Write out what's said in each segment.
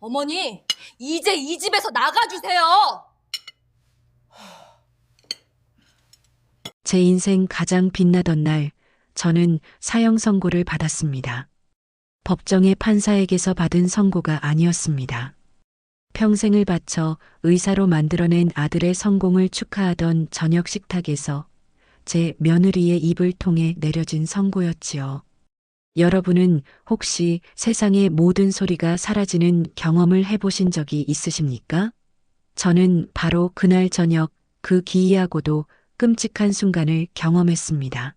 어머니, 이제 이 집에서 나가주세요! 제 인생 가장 빛나던 날, 저는 사형 선고를 받았습니다. 법정의 판사에게서 받은 선고가 아니었습니다. 평생을 바쳐 의사로 만들어낸 아들의 성공을 축하하던 저녁 식탁에서 제 며느리의 입을 통해 내려진 선고였지요. 여러분은 혹시 세상의 모든 소리가 사라지는 경험을 해보신 적이 있으십니까? 저는 바로 그날 저녁 그 기이하고도 끔찍한 순간을 경험했습니다.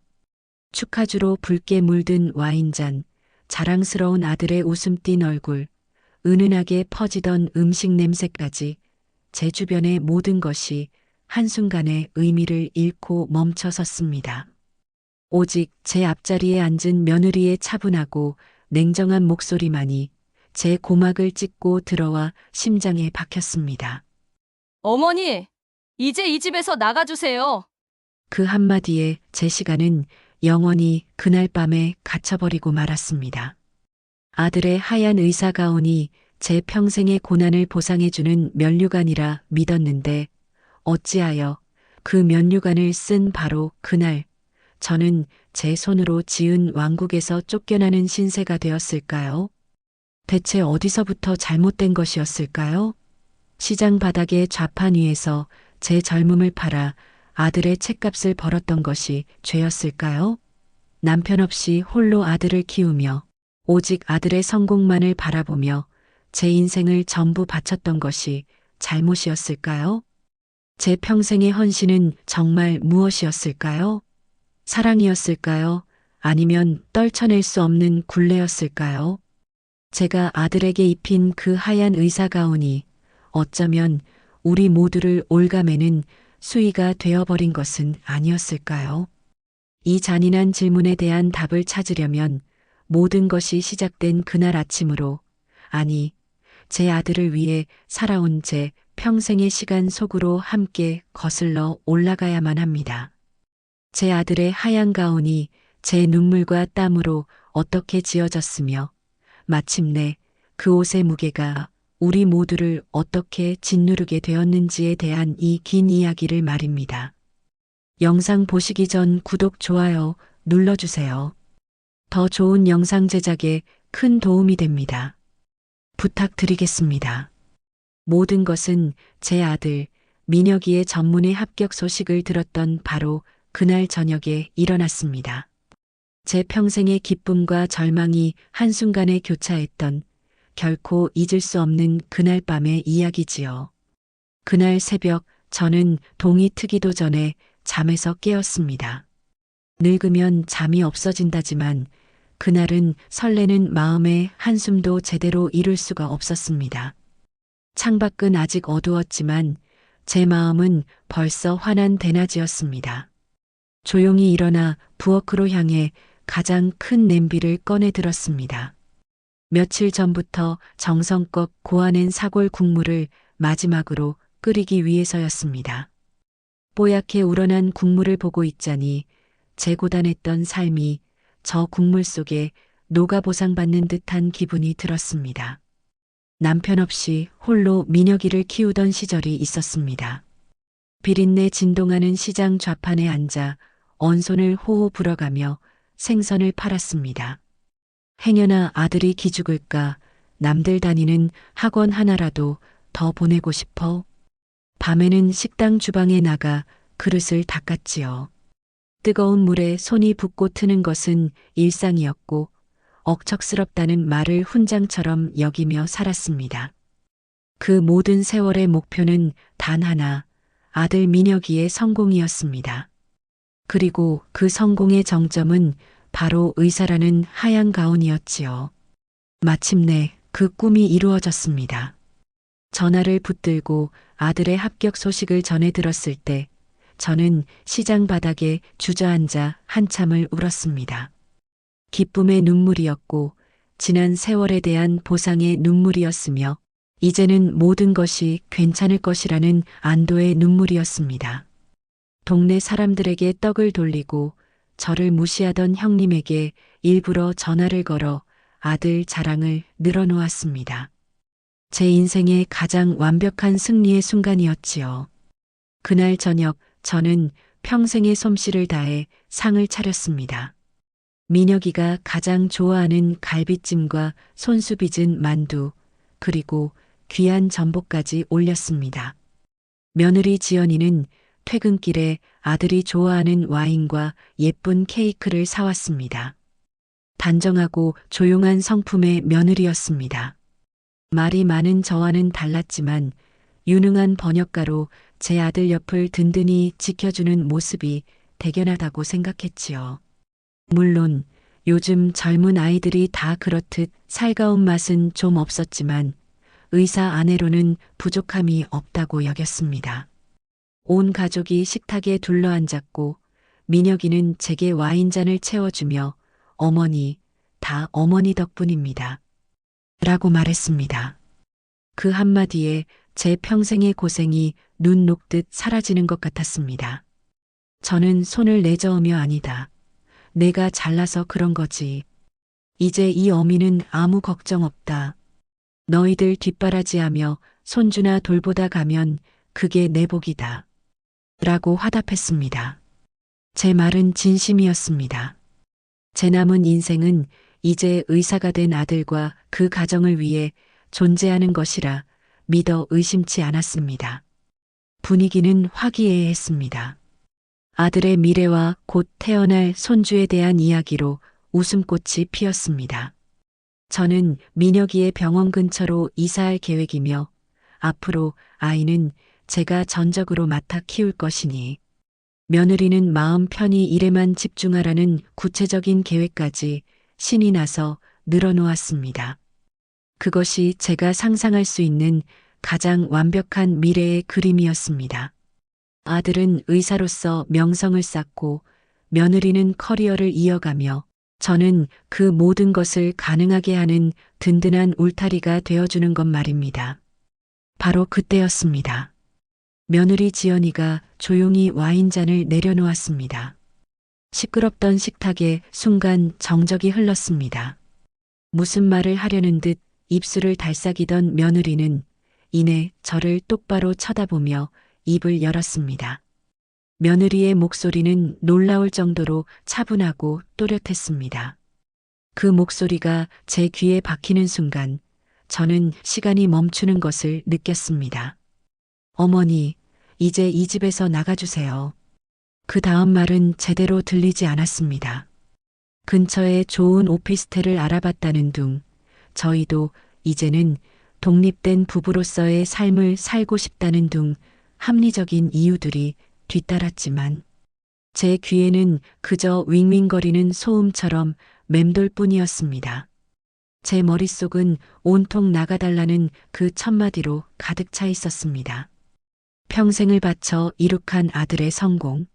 축하주로 붉게 물든 와인잔, 자랑스러운 아들의 웃음 띤 얼굴, 은은하게 퍼지던 음식 냄새까지 제 주변의 모든 것이 한순간에 의미를 잃고 멈춰섰습니다. 오직 제 앞자리에 앉은 며느리의 차분하고 냉정한 목소리만이 제 고막을 찢고 들어와 심장에 박혔습니다. 어머니, 이제 이 집에서 나가주세요. 그 한마디에 제 시간은 영원히 그날 밤에 갇혀버리고 말았습니다. 아들의 하얀 의사 가운이 제 평생의 고난을 보상해주는 면류관이라 믿었는데 어찌하여 그 면류관을 쓴 바로 그날 저는 제 손으로 지은 왕국에서 쫓겨나는 신세가 되었을까요? 대체 어디서부터 잘못된 것이었을까요? 시장 바닥의 좌판 위에서 제 젊음을 팔아 아들의 책값을 벌었던 것이 죄였을까요? 남편 없이 홀로 아들을 키우며 오직 아들의 성공만을 바라보며 제 인생을 전부 바쳤던 것이 잘못이었을까요? 제 평생의 헌신은 정말 무엇이었을까요? 사랑이었을까요? 아니면 떨쳐낼 수 없는 굴레였을까요? 제가 아들에게 입힌 그 하얀 의사 가운이 어쩌면 우리 모두를 올가매는 수위가 되어버린 것은 아니었을까요? 이 잔인한 질문에 대한 답을 찾으려면 모든 것이 시작된 그날 아침으로, 아니, 제 아들을 위해 살아온 제 평생의 시간 속으로 함께 거슬러 올라가야만 합니다. 제 아들의 하얀 가운이 제 눈물과 땀으로 어떻게 지어졌으며 마침내 그 옷의 무게가 우리 모두를 어떻게 짓누르게 되었는지에 대한 이 긴 이야기를 말입니다. 영상 보시기 전 구독, 좋아요 눌러주세요. 더 좋은 영상 제작에 큰 도움이 됩니다. 부탁드리겠습니다. 모든 것은 제 아들 민혁이의 전문의 합격 소식을 들었던 바로 그날 저녁에 일어났습니다. 제 평생의 기쁨과 절망이 한순간에 교차했던 결코 잊을 수 없는 그날 밤의 이야기지요. 그날 새벽 저는 동이 트기도 전에 잠에서 깨었습니다. 늙으면 잠이 없어진다지만 그날은 설레는 마음에 한숨도 제대로 이룰 수가 없었습니다. 창밖은 아직 어두웠지만 제 마음은 벌써 환한 대낮이었습니다. 조용히 일어나 부엌으로 향해 가장 큰 냄비를 꺼내 들었습니다. 며칠 전부터 정성껏 고아낸 사골 국물을 마지막으로 끓이기 위해서였습니다. 뽀얗게 우러난 국물을 보고 있자니 제 고단했던 삶이 저 국물 속에 녹아 보상받는 듯한 기분이 들었습니다. 남편 없이 홀로 민혁이를 키우던 시절이 있었습니다. 비린내 진동하는 시장 좌판에 앉아 언손을 호호 불어가며 생선을 팔았습니다. 행여나 아들이 기죽을까 남들 다니는 학원 하나라도 더 보내고 싶어. 밤에는 식당 주방에 나가 그릇을 닦았지요. 뜨거운 물에 손이 붓고 트는 것은 일상이었고 억척스럽다는 말을 훈장처럼 여기며 살았습니다. 그 모든 세월의 목표는 단 하나, 아들 민혁이의 성공이었습니다. 그리고 그 성공의 정점은 바로 의사라는 하얀 가운이었지요. 마침내 그 꿈이 이루어졌습니다. 전화를 붙들고 아들의 합격 소식을 전해 들었을 때 저는 시장 바닥에 주저앉아 한참을 울었습니다. 기쁨의 눈물이었고 지난 세월에 대한 보상의 눈물이었으며 이제는 모든 것이 괜찮을 것이라는 안도의 눈물이었습니다. 동네 사람들에게 떡을 돌리고 저를 무시하던 형님에게 일부러 전화를 걸어 아들 자랑을 늘어놓았습니다. 제 인생의 가장 완벽한 승리의 순간이었지요. 그날 저녁 저는 평생의 솜씨를 다해 상을 차렸습니다. 민혁이가 가장 좋아하는 갈비찜과 손수 빚은 만두, 그리고 귀한 전복까지 올렸습니다. 며느리 지연이는 퇴근길에 아들이 좋아하는 와인과 예쁜 케이크를 사왔습니다. 단정하고 조용한 성품의 며느리였습니다. 말이 많은 저와는 달랐지만 유능한 번역가로 제 아들 옆을 든든히 지켜주는 모습이 대견하다고 생각했지요. 물론 요즘 젊은 아이들이 다 그렇듯 살가운 맛은 좀 없었지만 의사 아내로는 부족함이 없다고 여겼습니다. 온 가족이 식탁에 둘러앉았고 민혁이는 제게 와인잔을 채워주며 어머니, 다 어머니 덕분입니다. 라고 말했습니다. 그 한마디에 제 평생의 고생이 눈 녹듯 사라지는 것 같았습니다. 저는 손을 내저으며 아니다. 내가 잘나서 그런 거지. 이제 이 어미는 아무 걱정 없다. 너희들 뒷바라지하며 손주나 돌보다 가면 그게 내 복이다. 라고 화답했습니다. 제 말은 진심이었습니다. 제 남은 인생은 이제 의사가 된 아들과 그 가정을 위해 존재하는 것이라 믿어 의심치 않았습니다. 분위기는 화기애애했습니다. 아들의 미래와 곧 태어날 손주에 대한 이야기로 웃음꽃이 피었습니다. 저는 민혁이의 병원 근처로 이사할 계획이며 앞으로 아이는 제가 전적으로 맡아 키울 것이니 며느리는 마음 편히 일에만 집중하라는 구체적인 계획까지 신이 나서 늘어놓았습니다. 그것이 제가 상상할 수 있는 가장 완벽한 미래의 그림이었습니다. 아들은 의사로서 명성을 쌓고 며느리는 커리어를 이어가며 저는 그 모든 것을 가능하게 하는 든든한 울타리가 되어주는 것 말입니다. 바로 그때였습니다. 며느리 지연이가 조용히 와인잔을 내려놓았습니다. 시끄럽던 식탁에 순간 정적이 흘렀습니다. 무슨 말을 하려는 듯 입술을 달싹이던 며느리는 이내 저를 똑바로 쳐다보며 입을 열었습니다. 며느리의 목소리는 놀라울 정도로 차분하고 또렷했습니다. 그 목소리가 제 귀에 박히는 순간 저는 시간이 멈추는 것을 느꼈습니다. 어머니, 이제 이 집에서 나가주세요. 그 다음 말은 제대로 들리지 않았습니다. 근처에 좋은 오피스텔을 알아봤다는 둥, 저희도 이제는 독립된 부부로서의 삶을 살고 싶다는 둥 합리적인 이유들이 뒤따랐지만 제 귀에는 그저 윙윙거리는 소음처럼 맴돌뿐이었습니다. 제 머릿속은 온통 나가달라는 그 첫마디로 가득 차 있었습니다. 평생을 바쳐 이룩한 아들의 성공.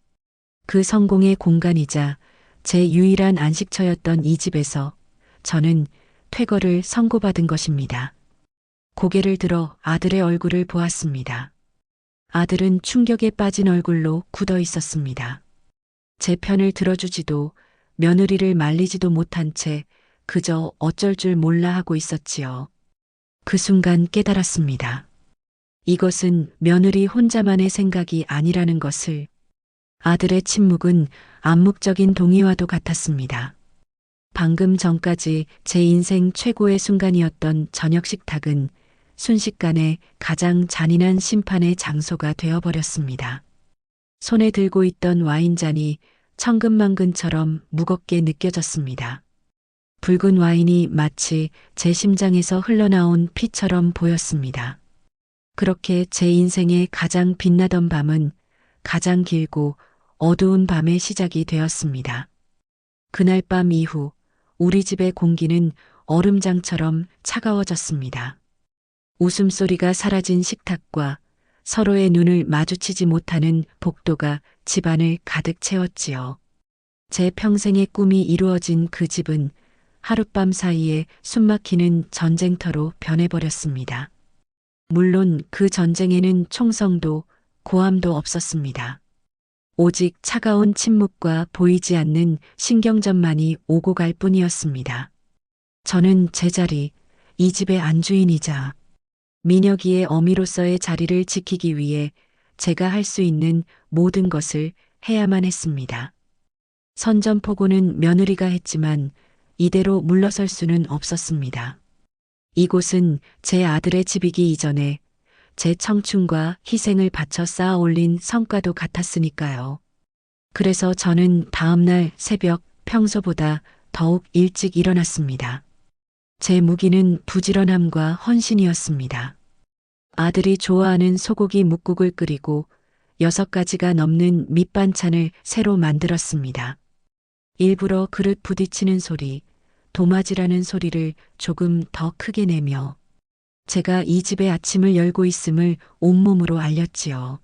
그 성공의 공간이자 제 유일한 안식처였던 이 집에서 저는 퇴거를 선고받은 것입니다. 고개를 들어 아들의 얼굴을 보았습니다. 아들은 충격에 빠진 얼굴로 굳어 있었습니다. 제 편을 들어주지도 며느리를 말리지도 못한 채 그저 어쩔 줄 몰라 하고 있었지요. 그 순간 깨달았습니다. 이것은 며느리 혼자만의 생각이 아니라는 것을. 아들의 침묵은 암묵적인 동의와도 같았습니다. 방금 전까지 제 인생 최고의 순간이었던 저녁 식탁은 순식간에 가장 잔인한 심판의 장소가 되어버렸습니다. 손에 들고 있던 와인잔이 천근만근처럼 무겁게 느껴졌습니다. 붉은 와인이 마치 제 심장에서 흘러나온 피처럼 보였습니다. 그렇게 제 인생의 가장 빛나던 밤은 가장 길고 어두운 밤의 시작이 되었습니다. 그날 밤 이후 우리 집의 공기는 얼음장처럼 차가워졌습니다. 웃음소리가 사라진 식탁과 서로의 눈을 마주치지 못하는 복도가 집안을 가득 채웠지요. 제 평생의 꿈이 이루어진 그 집은 하룻밤 사이에 숨막히는 전쟁터로 변해버렸습니다. 물론 그 전쟁에는 총성도 고함도 없었습니다. 오직 차가운 침묵과 보이지 않는 신경전만이 오고 갈 뿐이었습니다. 저는 제자리, 이 집의 안주인이자 민혁이의 어미로서의 자리를 지키기 위해 제가 할 수 있는 모든 것을 해야만 했습니다. 선전포고는 며느리가 했지만 이대로 물러설 수는 없었습니다. 이곳은 제 아들의 집이기 이전에 제 청춘과 희생을 바쳐 쌓아 올린 성과도 같았으니까요. 그래서 저는 다음날 새벽 평소보다 더욱 일찍 일어났습니다. 제 무기는 부지런함과 헌신이었습니다. 아들이 좋아하는 소고기 뭇국을 끓이고 6가지가 넘는 밑반찬을 새로 만들었습니다. 일부러 그릇 부딪히는 소리, 도마지라는 소리를 조금 더 크게 내며 제가 이 집의 아침을 열고 있음을 온몸으로 알렸지요.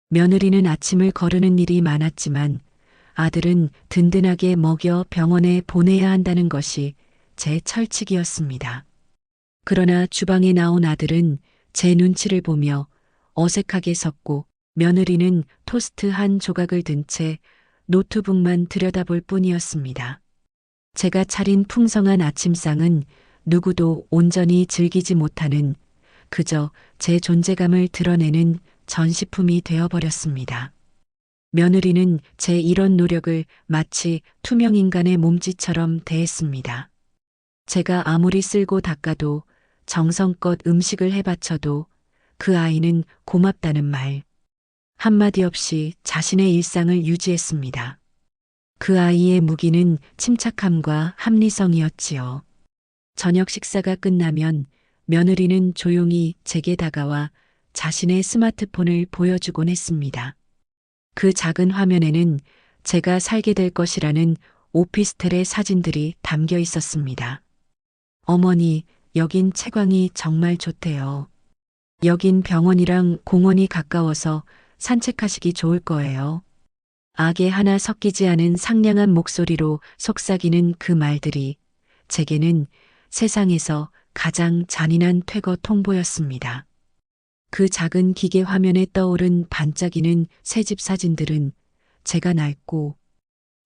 며느리는 아침을 거르는 일이 많았지만 아들은 든든하게 먹여 병원에 보내야 한다는 것이 제 철칙이었습니다. 그러나 주방에 나온 아들은 제 눈치를 보며 어색하게 섰고 며느리는 토스트 한 조각을 든 채 노트북만 들여다볼 뿐이었습니다. 제가 차린 풍성한 아침상은 누구도 온전히 즐기지 못하는 그저 제 존재감을 드러내는 전시품이 되어버렸습니다. 며느리는 제 이런 노력을 마치 투명인간의 몸짓처럼 대했습니다. 제가 아무리 쓸고 닦아도 정성껏 음식을 해바쳐도 그 아이는 고맙다는 말 한마디 없이 자신의 일상을 유지했습니다. 그 아이의 무기는 침착함과 합리성이었지요. 저녁 식사가 끝나면 며느리는 조용히 제게 다가와 자신의 스마트폰을 보여주곤 했습니다. 그 작은 화면에는 제가 살게 될 것이라는 오피스텔의 사진들이 담겨 있었습니다. 어머니, 여긴 채광이 정말 좋대요. 여긴 병원이랑 공원이 가까워서 산책하시기 좋을 거예요. 악에 하나 섞이지 않은 상냥한 목소리로 속삭이는 그 말들이 제게는 세상에서 가장 잔인한 퇴거 통보였습니다. 그 작은 기계 화면에 떠오른 반짝이는 새집 사진들은 제가 낡고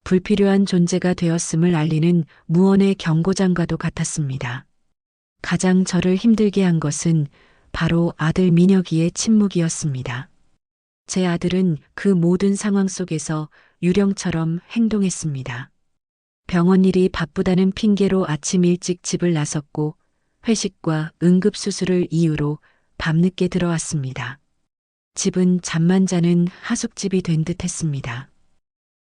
불필요한 존재가 되었음을 알리는 무언의 경고장과도 같았습니다. 가장 저를 힘들게 한 것은 바로 아들 민혁이의 침묵이었습니다. 제 아들은 그 모든 상황 속에서 유령처럼 행동했습니다. 병원 일이 바쁘다는 핑계로 아침 일찍 집을 나섰고 회식과 응급수술을 이유로 밤늦게 들어왔습니다. 집은 잠만 자는 하숙집이 된 듯 했습니다.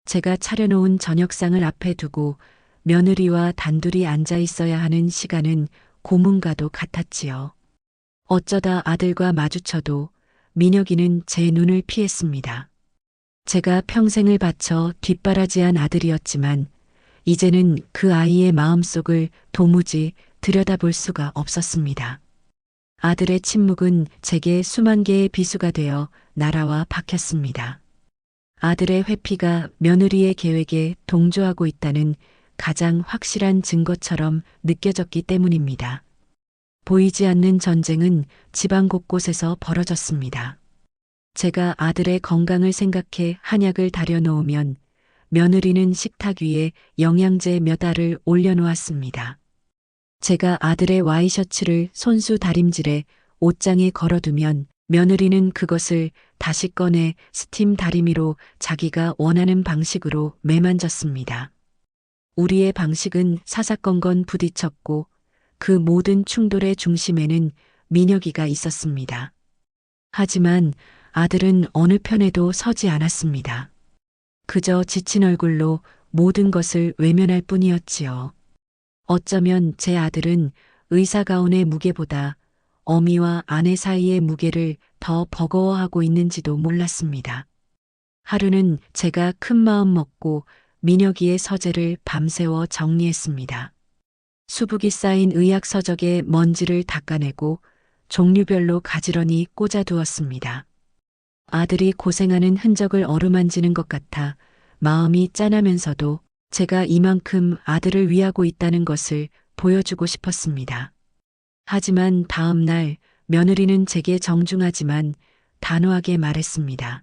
제가 차려놓은 저녁상을 앞에 두고 며느리와 단둘이 앉아 있어야 하는 시간은 고문과도 같았지요. 어쩌다 아들과 마주쳐도 민혁이는 제 눈을 피했습니다. 제가 평생을 바쳐 뒷바라지한 아들이었지만 이제는 그 아이의 마음속을 도무지 들여다볼 수가 없었습니다. 아들의 침묵은 제게 수만 개의 비수가 되어 날아와 박혔습니다. 아들의 회피가 며느리의 계획에 동조하고 있다는 가장 확실한 증거처럼 느껴졌기 때문입니다. 보이지 않는 전쟁은 집안 곳곳에서 벌어졌습니다. 제가 아들의 건강을 생각해 한약을 다려놓으면 며느리는 식탁 위에 영양제 몇 알을 올려놓았습니다. 제가 아들의 와이셔츠를 손수 다림질에 옷장에 걸어두면 며느리는 그것을 다시 꺼내 스팀 다리미로 자기가 원하는 방식으로 매만졌습니다. 우리의 방식은 사사건건 부딪혔고 그 모든 충돌의 중심에는 민혁이가 있었습니다. 하지만 아들은 어느 편에도 서지 않았습니다. 그저 지친 얼굴로 모든 것을 외면할 뿐이었지요. 어쩌면 제 아들은 의사 가운의 무게보다 어미와 아내 사이의 무게를 더 버거워하고 있는지도 몰랐습니다. 하루는 제가 큰 마음 먹고 민혁이의 서재를 밤새워 정리했습니다. 수북이 쌓인 의학 서적의 먼지를 닦아내고 종류별로 가지런히 꽂아두었습니다. 아들이 고생하는 흔적을 어루만지는 것 같아 마음이 짠하면서도 제가 이만큼 아들을 위하고 있다는 것을 보여주고 싶었습니다. 하지만 다음 날 며느리는 제게 정중하지만 단호하게 말했습니다.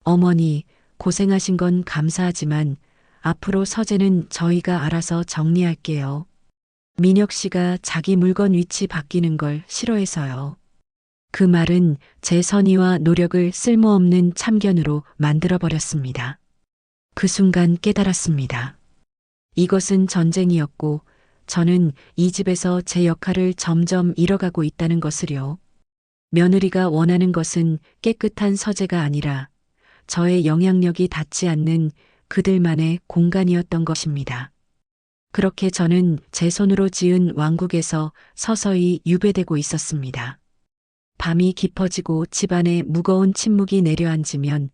어머니, 고생하신 건 감사하지만 앞으로 서재는 저희가 알아서 정리할게요. 민혁 씨가 자기 물건 위치 바뀌는 걸 싫어해서요. 그 말은 제 선의와 노력을 쓸모없는 참견으로 만들어버렸습니다. 그 순간 깨달았습니다. 이것은 전쟁이었고 저는 이 집에서 제 역할을 점점 잃어가고 있다는 것을요. 며느리가 원하는 것은 깨끗한 서재가 아니라 저의 영향력이 닿지 않는 그들만의 공간이었던 것입니다. 그렇게 저는 제 손으로 지은 왕국에서 서서히 유배되고 있었습니다. 밤이 깊어지고 집안에 무거운 침묵이 내려앉으면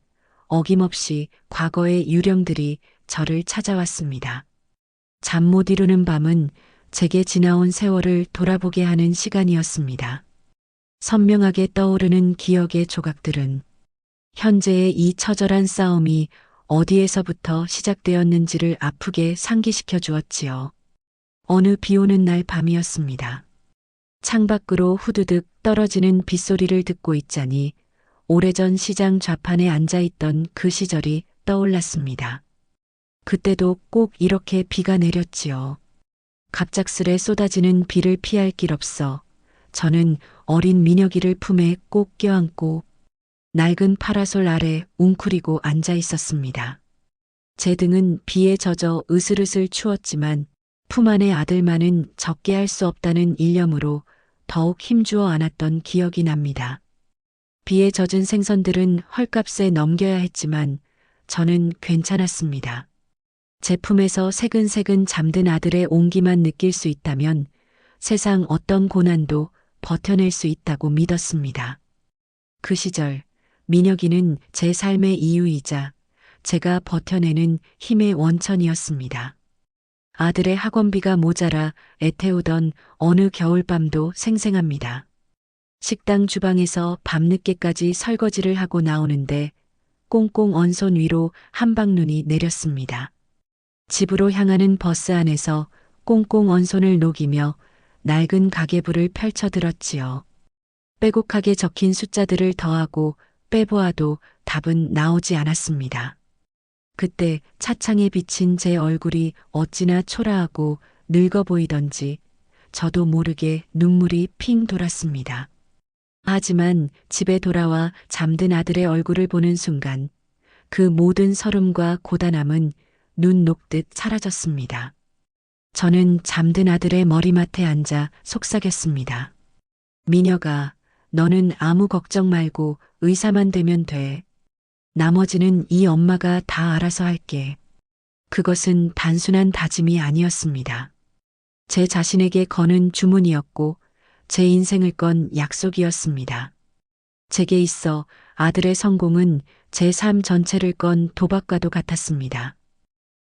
어김없이 과거의 유령들이 저를 찾아왔습니다. 잠 못 이루는 밤은 제게 지나온 세월을 돌아보게 하는 시간이었습니다. 선명하게 떠오르는 기억의 조각들은 현재의 이 처절한 싸움이 어디에서부터 시작되었는지를 아프게 상기시켜 주었지요. 어느 비 오는 날 밤이었습니다. 창밖으로 후두득 떨어지는 빗소리를 듣고 있자니 오래전 시장 좌판에 앉아있던 그 시절이 떠올랐습니다. 그때도 꼭 이렇게 비가 내렸지요. 갑작스레 쏟아지는 비를 피할 길 없어 저는 어린 민혁이를 품에 꼭 껴안고 낡은 파라솔 아래 웅크리고 앉아 있었습니다. 제 등은 비에 젖어 으슬으슬 추웠지만 품 안의 아들만은 적게 할 수 없다는 일념으로 더욱 힘주어 안았던 기억이 납니다. 비에 젖은 생선들은 헐값에 넘겨야 했지만 저는 괜찮았습니다. 제 품에서 새근새근 잠든 아들의 온기만 느낄 수 있다면 세상 어떤 고난도 버텨낼 수 있다고 믿었습니다. 그 시절 민혁이는 제 삶의 이유이자 제가 버텨내는 힘의 원천이었습니다. 아들의 학원비가 모자라 애태우던 어느 겨울밤도 생생합니다. 식당 주방에서 밤늦게까지 설거지를 하고 나오는데 꽁꽁 언 손 위로 한방눈이 내렸습니다. 집으로 향하는 버스 안에서 꽁꽁 언 손을 녹이며 낡은 가계부를 펼쳐들었지요. 빼곡하게 적힌 숫자들을 더하고 빼보아도 답은 나오지 않았습니다. 그때 차창에 비친 제 얼굴이 어찌나 초라하고 늙어 보이던지 저도 모르게 눈물이 핑 돌았습니다. 하지만 집에 돌아와 잠든 아들의 얼굴을 보는 순간 그 모든 서름과 고단함은 눈 녹듯 사라졌습니다. 저는 잠든 아들의 머리맡에 앉아 속삭였습니다. 민혁아, 너는 아무 걱정 말고 의사만 되면 돼. 나머지는 이 엄마가 다 알아서 할게. 그것은 단순한 다짐이 아니었습니다. 제 자신에게 거는 주문이었고 제 인생을 건 약속이었습니다. 제게 있어 아들의 성공은 제 삶 전체를 건 도박과도 같았습니다.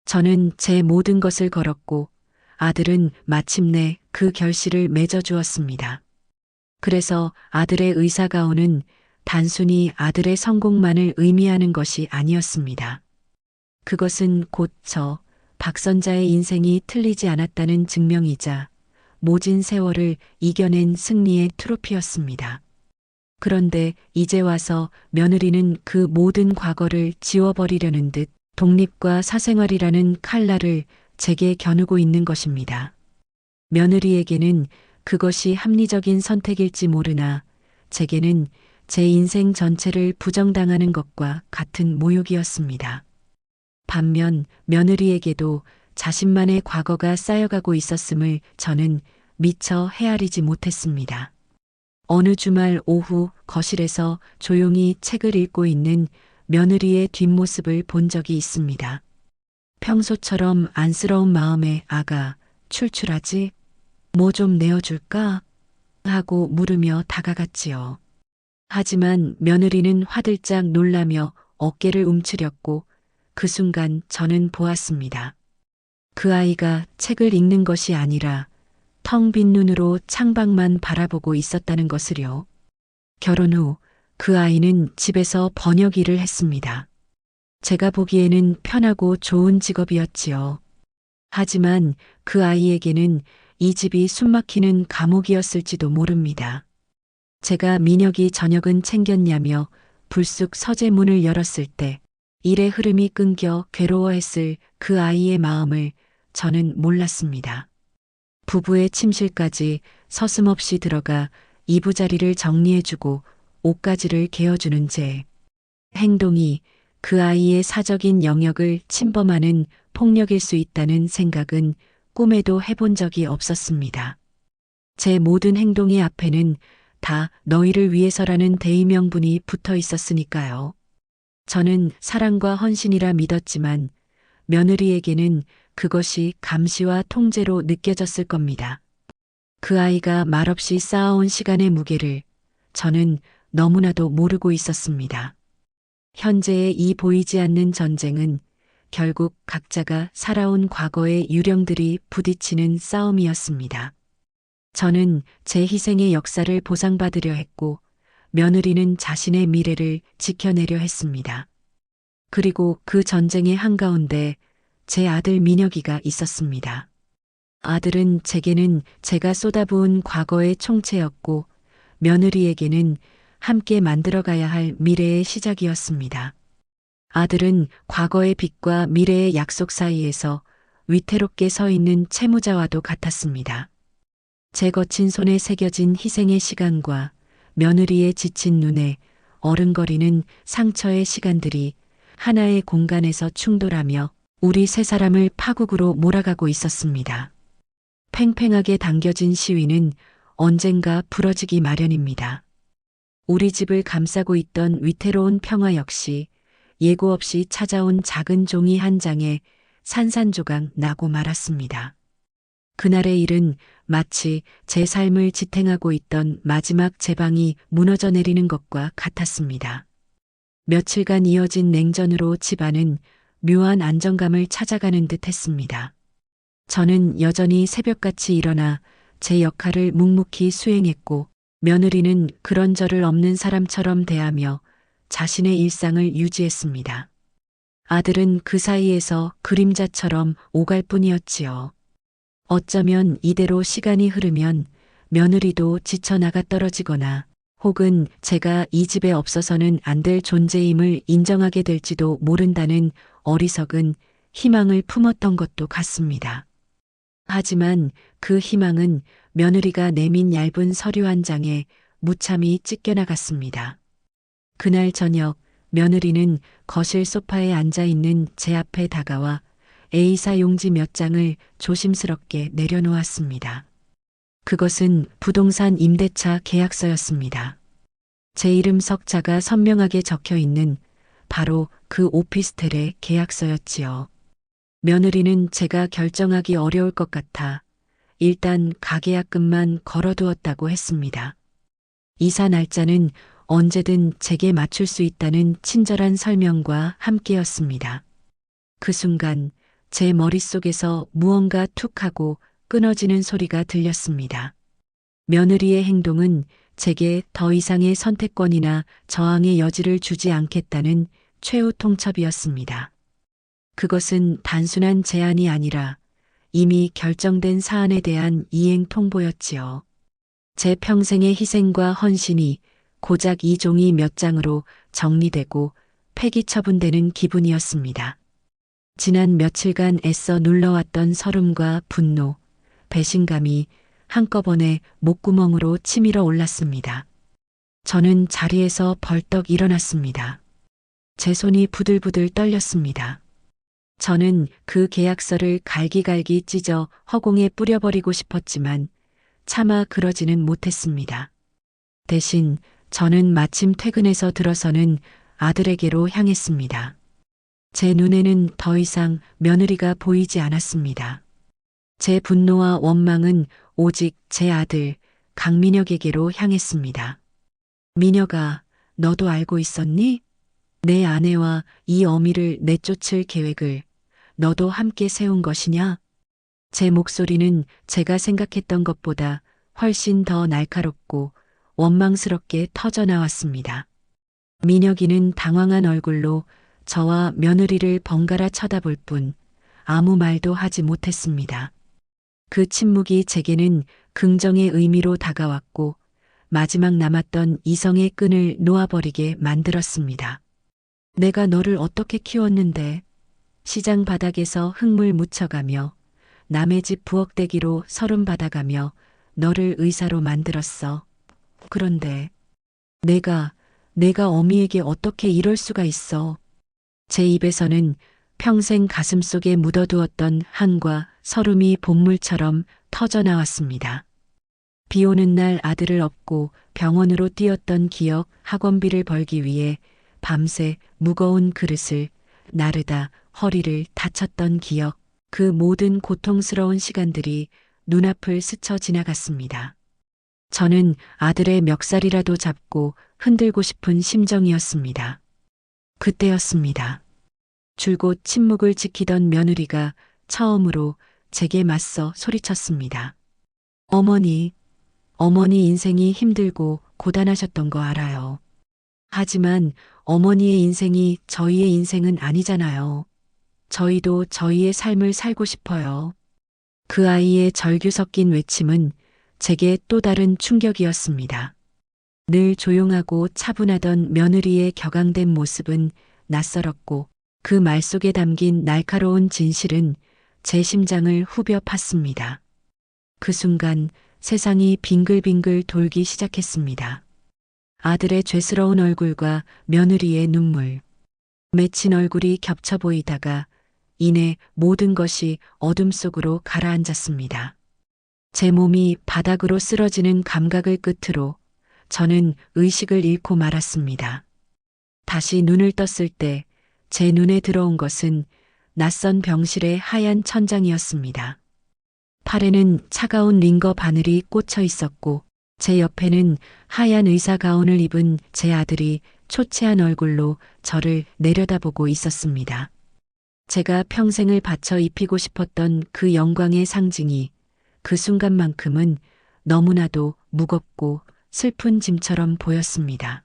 저는 제 모든 것을 걸었고 아들은 마침내 그 결실을 맺어주었습니다. 그래서 아들의 의사가온은 단순히 아들의 성공만을 의미하는 것이 아니었습니다. 그것은 곧 저 박선자의 인생이 틀리지 않았다는 증명이자 모진 세월을 이겨낸 승리의 트로피였습니다. 그런데 이제 와서 며느리는 그 모든 과거를 지워버리려는 듯 독립과 사생활이라는 칼날을 제게 겨누고 있는 것입니다. 며느리에게는 그것이 합리적인 선택일지 모르나 제게는 제 인생 전체를 부정당하는 것과 같은 모욕이었습니다. 반면 며느리에게도 자신만의 과거가 쌓여가고 있었음을 저는 미처 헤아리지 못했습니다. 어느 주말 오후 거실에서 조용히 책을 읽고 있는 며느리의 뒷모습을 본 적이 있습니다. 평소처럼 안쓰러운 마음에 아가, 출출하지? 뭐 좀 내어줄까? 하고 물으며 다가갔지요. 하지만 며느리는 화들짝 놀라며 어깨를 움츠렸고 그 순간 저는 보았습니다. 그 아이가 책을 읽는 것이 아니라 텅 빈 눈으로 창밖만 바라보고 있었다는 것을요. 결혼 후 그 아이는 집에서 번역 일을 했습니다. 제가 보기에는 편하고 좋은 직업이었지요. 하지만 그 아이에게는 이 집이 숨막히는 감옥이었을지도 모릅니다. 제가 민혁이 저녁은 챙겼냐며 불쑥 서재 문을 열었을 때 일의 흐름이 끊겨 괴로워했을 그 아이의 마음을 저는 몰랐습니다. 부부의 침실까지 서슴없이 들어가 이부자리를 정리해주고 옷가지를 개어주는 제 행동이 그 아이의 사적인 영역을 침범하는 폭력일 수 있다는 생각은 꿈에도 해본 적이 없었습니다. 제 모든 행동의 앞에는 다 너희를 위해서라는 대의명분이 붙어 있었으니까요. 저는 사랑과 헌신이라 믿었지만 며느리에게는 그것이 감시와 통제로 느껴졌을 겁니다. 그 아이가 말없이 쌓아온 시간의 무게를 저는 너무나도 모르고 있었습니다. 현재의 이 보이지 않는 전쟁은 결국 각자가 살아온 과거의 유령들이 부딪히는 싸움이었습니다. 저는 제 희생의 역사를 보상받으려 했고 며느리는 자신의 미래를 지켜내려 했습니다. 그리고 그 전쟁의 한가운데 제 아들 민혁이가 있었습니다. 아들은 제게는 제가 쏟아부은 과거의 총체였고 며느리에게는 함께 만들어가야 할 미래의 시작이었습니다. 아들은 과거의 빚과 미래의 약속 사이에서 위태롭게 서 있는 채무자와도 같았습니다. 제 거친 손에 새겨진 희생의 시간과 며느리의 지친 눈에 어른거리는 상처의 시간들이 하나의 공간에서 충돌하며 우리 세 사람을 파국으로 몰아가고 있었습니다. 팽팽하게 당겨진 시위는 언젠가 부러지기 마련입니다. 우리 집을 감싸고 있던 위태로운 평화 역시 예고 없이 찾아온 작은 종이 한 장에 산산조각 나고 말았습니다. 그날의 일은 마치 제 삶을 지탱하고 있던 마지막 제방이 무너져 내리는 것과 같았습니다. 며칠간 이어진 냉전으로 집안은 묘한 안정감을 찾아가는 듯 했습니다. 저는 여전히 새벽같이 일어나 제 역할을 묵묵히 수행했고 며느리는 그런저를 없는 사람처럼 대하며 자신의 일상을 유지했습니다. 아들은 그 사이에서 그림자처럼 오갈 뿐이었지요. 어쩌면 이대로 시간이 흐르면 며느리도 지쳐나가 떨어지거나 혹은 제가 이 집에 없어서는 안 될 존재임을 인정하게 될지도 모른다는 어리석은 희망을 품었던 것도 같습니다. 하지만 그 희망은 며느리가 내민 얇은 서류 한 장에 무참히 찢겨나갔습니다. 그날 저녁 며느리는 거실 소파에 앉아 있는 제 앞에 다가와 A사 용지 몇 장을 조심스럽게 내려놓았습니다. 그것은 부동산 임대차 계약서였습니다. 제 이름 석자가 선명하게 적혀 있는 바로 그 오피스텔의 계약서였지요. 며느리는 제가 결정하기 어려울 것 같아 일단 가계약금만 걸어두었다고 했습니다. 이사 날짜는 언제든 제게 맞출 수 있다는 친절한 설명과 함께였습니다. 그 순간 제 머릿속에서 무언가 툭 하고 끊어지는 소리가 들렸습니다. 며느리의 행동은 제게 더 이상의 선택권이나 저항의 여지를 주지 않겠다는 최후 통첩이었습니다. 그것은 단순한 제안이 아니라 이미 결정된 사안에 대한 이행 통보였지요. 제 평생의 희생과 헌신이 고작 이 종이 몇 장으로 정리되고 폐기 처분되는 기분이었습니다. 지난 며칠간 애써 눌러왔던 서름과 분노, 배신감이 한꺼번에 목구멍으로 치밀어 올랐습니다. 저는 자리에서 벌떡 일어났습니다. 제 손이 부들부들 떨렸습니다. 저는 그 계약서를 갈기갈기 찢어 허공에 뿌려버리고 싶었지만 차마 그러지는 못했습니다. 대신 저는 마침 퇴근해서 들어서는 아들에게로 향했습니다. 제 눈에는 더 이상 며느리가 보이지 않았습니다. 제 분노와 원망은 오직 제 아들 강민혁에게로 향했습니다. 민혁아, 너도 알고 있었니? 내 아내와 이 어미를 내쫓을 계획을 너도 함께 세운 것이냐? 제 목소리는 제가 생각했던 것보다 훨씬 더 날카롭고 원망스럽게 터져나왔습니다. 민혁이는 당황한 얼굴로 저와 며느리를 번갈아 쳐다볼 뿐 아무 말도 하지 못했습니다. 그 침묵이 제게는 긍정의 의미로 다가왔고 마지막 남았던 이성의 끈을 놓아버리게 만들었습니다. 내가 너를 어떻게 키웠는데 시장 바닥에서 흙물 묻혀가며 남의 집 부엌대기로 서름 받아가며 너를 의사로 만들었어. 그런데 내가 어미에게 어떻게 이럴 수가 있어. 제 입에서는 평생 가슴속에 묻어두었던 한과 서름이 본물처럼 터져 나왔습니다. 비 오는 날 아들을 업고 병원으로 뛰었던 기억, 학원비를 벌기 위해 밤새 무거운 그릇을 나르다 허리를 다쳤던 기억, 그 모든 고통스러운 시간들이 눈앞을 스쳐 지나갔습니다. 저는 아들의 멱살이라도 잡고 흔들고 싶은 심정이었습니다. 그때였습니다. 줄곧 침묵을 지키던 며느리가 처음으로 제게 맞서 소리쳤습니다. 어머니 인생이 힘들고 고단하셨던 거 알아요. 하지만 어머니의 인생이 저희의 인생은 아니잖아요. 저희도 저희의 삶을 살고 싶어요. 그 아이의 절규 섞인 외침은 제게 또 다른 충격이었습니다. 늘 조용하고 차분하던 며느리의 격앙된 모습은 낯설었고 그 말 속에 담긴 날카로운 진실은 제 심장을 후벼 팠습니다. 그 순간 세상이 빙글빙글 돌기 시작했습니다. 아들의 죄스러운 얼굴과 며느리의 눈물, 맺힌 얼굴이 겹쳐 보이다가 이내 모든 것이 어둠 속으로 가라앉았습니다. 제 몸이 바닥으로 쓰러지는 감각을 끝으로 저는 의식을 잃고 말았습니다. 다시 눈을 떴을 때 제 눈에 들어온 것은 낯선 병실의 하얀 천장이었습니다. 팔에는 차가운 링거 바늘이 꽂혀 있었고 제 옆에는 하얀 의사 가운을 입은 제 아들이 초췌한 얼굴로 저를 내려다보고 있었습니다. 제가 평생을 바쳐 입히고 싶었던 그 영광의 상징이 그 순간만큼은 너무나도 무겁고 슬픈 짐처럼 보였습니다.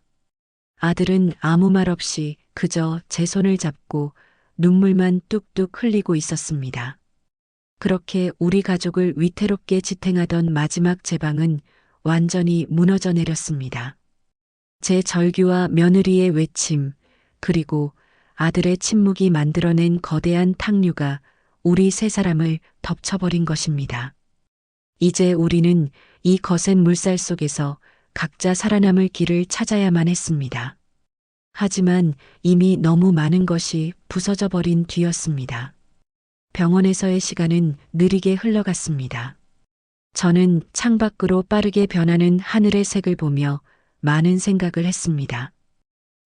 아들은 아무 말 없이 그저 제 손을 잡고 눈물만 뚝뚝 흘리고 있었습니다. 그렇게 우리 가족을 위태롭게 지탱하던 마지막 제방은 완전히 무너져 내렸습니다. 제 절규와 며느리의 외침, 그리고 아들의 침묵이 만들어낸 거대한 탕류가 우리 세 사람을 덮쳐버린 것입니다. 이제 우리는 이 거센 물살 속에서 각자 살아남을 길을 찾아야만 했습니다. 하지만 이미 너무 많은 것이 부서져 버린 뒤였습니다. 병원에서의 시간은 느리게 흘러갔습니다. 저는 창밖으로 빠르게 변하는 하늘의 색을 보며 많은 생각을 했습니다.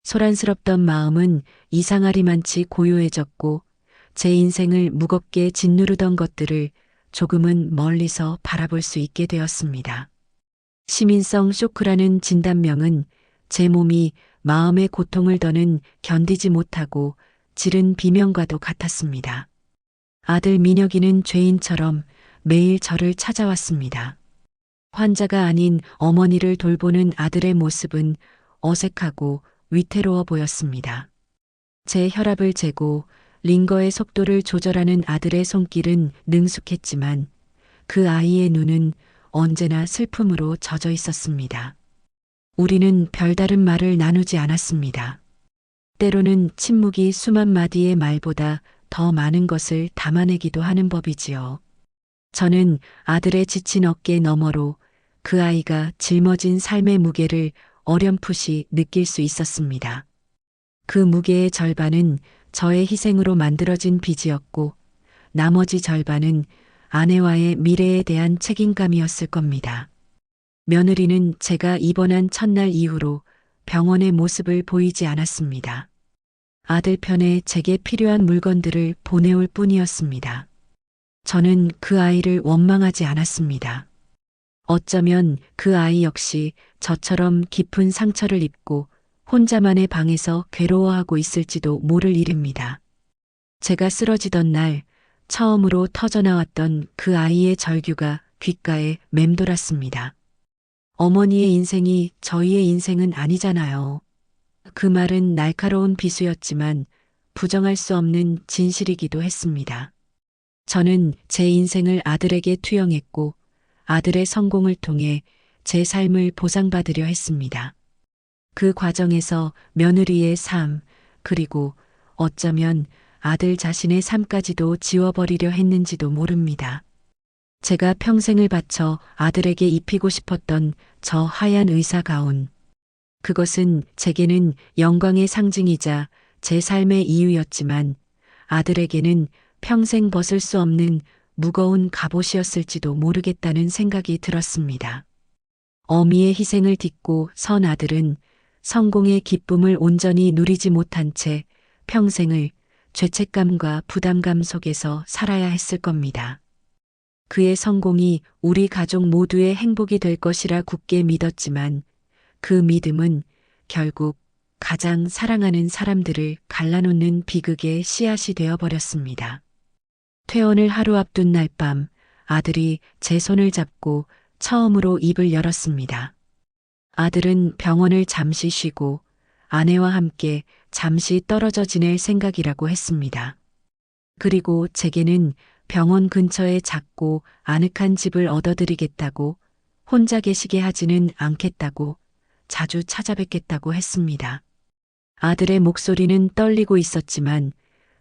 소란스럽던 마음은 이상하리만치 고요해졌고 제 인생을 무겁게 짓누르던 것들을 조금은 멀리서 바라볼 수 있게 되었습니다. 시민성 쇼크라는 진단명은 제 몸이 마음의 고통을 더는 견디지 못하고 지른 비명과도 같았습니다. 아들 민혁이는 죄인처럼 매일 저를 찾아왔습니다. 환자가 아닌 어머니를 돌보는 아들의 모습은 어색하고 위태로워 보였습니다. 제 혈압을 재고 링거의 속도를 조절하는 아들의 손길은 능숙했지만 그 아이의 눈은 언제나 슬픔으로 젖어 있었습니다. 우리는 별다른 말을 나누지 않았습니다. 때로는 침묵이 수만 마디의 말보다 더 많은 것을 담아내기도 하는 법이지요. 저는 아들의 지친 어깨 너머로 그 아이가 짊어진 삶의 무게를 어렴풋이 느낄 수 있었습니다. 그 무게의 절반은 저의 희생으로 만들어진 빚이었고 나머지 절반은 아내와의 미래에 대한 책임감이었을 겁니다. 며느리는 제가 입원한 첫날 이후로 병원의 모습을 보이지 않았습니다. 아들 편에 제게 필요한 물건들을 보내올 뿐이었습니다. 저는 그 아이를 원망하지 않았습니다. 어쩌면 그 아이 역시 저처럼 깊은 상처를 입고 혼자만의 방에서 괴로워하고 있을지도 모를 일입니다. 제가 쓰러지던 날 처음으로 터져나왔던 그 아이의 절규가 귓가에 맴돌았습니다. 어머니의 인생이 저희의 인생은 아니잖아요. 그 말은 날카로운 비수였지만 부정할 수 없는 진실이기도 했습니다. 저는 제 인생을 아들에게 투영했고 아들의 성공을 통해 제 삶을 보상받으려 했습니다. 그 과정에서 며느리의 삶, 그리고 어쩌면 아들 자신의 삶까지도 지워버리려 했는지도 모릅니다. 제가 평생을 바쳐 아들에게 입히고 싶었던 저 하얀 의사 가운. 그것은 제게는 영광의 상징이자 제 삶의 이유였지만 아들에게는 평생 벗을 수 없는 무거운 갑옷이었을지도 모르겠다는 생각이 들었습니다. 어미의 희생을 딛고 선 아들은 성공의 기쁨을 온전히 누리지 못한 채 평생을 죄책감과 부담감 속에서 살아야 했을 겁니다. 그의 성공이 우리 가족 모두의 행복이 될 것이라 굳게 믿었지만 그 믿음은 결국 가장 사랑하는 사람들을 갈라놓는 비극의 씨앗이 되어버렸습니다. 퇴원을 하루 앞둔 날 밤 아들이 제 손을 잡고 처음으로 입을 열었습니다. 아들은 병원을 잠시 쉬고 아내와 함께 잠시 떨어져 지낼 생각이라고 했습니다. 그리고 제게는 병원 근처에 작고 아늑한 집을 얻어드리겠다고, 혼자 계시게 하지는 않겠다고, 자주 찾아뵙겠다고 했습니다. 아들의 목소리는 떨리고 있었지만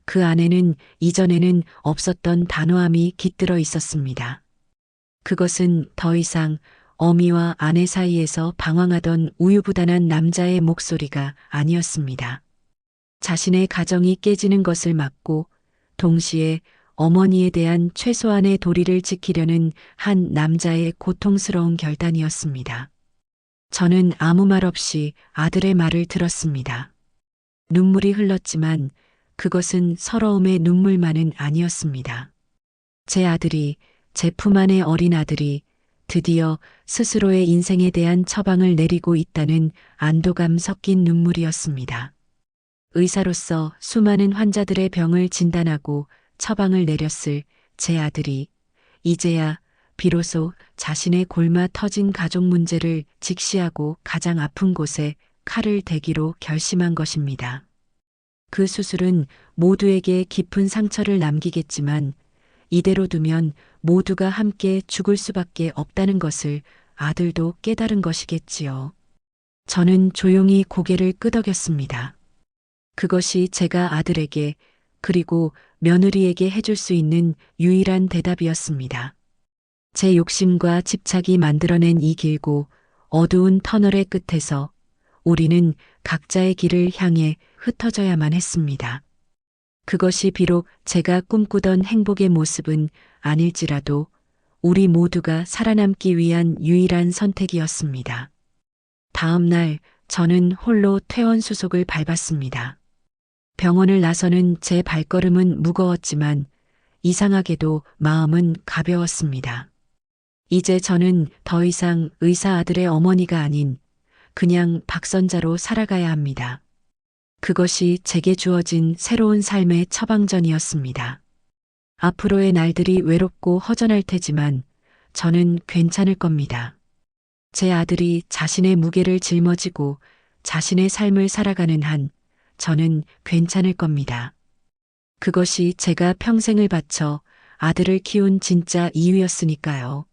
그 안에는 이전에는 없었던 단호함이 깃들어 있었습니다. 그것은 더 이상 어미와 아내 사이에서 방황하던 우유부단한 남자의 목소리가 아니었습니다. 자신의 가정이 깨지는 것을 막고 동시에 어머니에 대한 최소한의 도리를 지키려는 한 남자의 고통스러운 결단이었습니다. 저는 아무 말 없이 아들의 말을 들었습니다. 눈물이 흘렀지만 그것은 서러움의 눈물만은 아니었습니다. 제 아들이, 제 품 안의 어린 아들이 드디어 스스로의 인생에 대한 처방을 내리고 있다는 안도감 섞인 눈물이었습니다. 의사로서 수많은 환자들의 병을 진단하고 처방을 내렸을 제 아들이 이제야 비로소 자신의 골마 터진 가족 문제를 직시하고 가장 아픈 곳에 칼을 대기로 결심한 것입니다. 그 수술은 모두에게 깊은 상처를 남기겠지만 이대로 두면 모두가 함께 죽을 수밖에 없다는 것을 아들도 깨달은 것이겠지요. 저는 조용히 고개를 끄덕였습니다. 그것이 제가 아들에게 그리고 며느리에게 해줄 수 있는 유일한 대답이었습니다. 제 욕심과 집착이 만들어낸 이 길고 어두운 터널의 끝에서 우리는 각자의 길을 향해 흩어져야만 했습니다. 그것이 비록 제가 꿈꾸던 행복의 모습은 아닐지라도 우리 모두가 살아남기 위한 유일한 선택이었습니다. 다음 날 저는 홀로 퇴원 수속을 밟았습니다. 병원을 나서는 제 발걸음은 무거웠지만 이상하게도 마음은 가벼웠습니다. 이제 저는 더 이상 의사 아들의 어머니가 아닌 그냥 박선자로 살아가야 합니다. 그것이 제게 주어진 새로운 삶의 처방전이었습니다. 앞으로의 날들이 외롭고 허전할 테지만 저는 괜찮을 겁니다. 제 아들이 자신의 무게를 짊어지고 자신의 삶을 살아가는 한 저는 괜찮을 겁니다. 그것이 제가 평생을 바쳐 아들을 키운 진짜 이유였으니까요.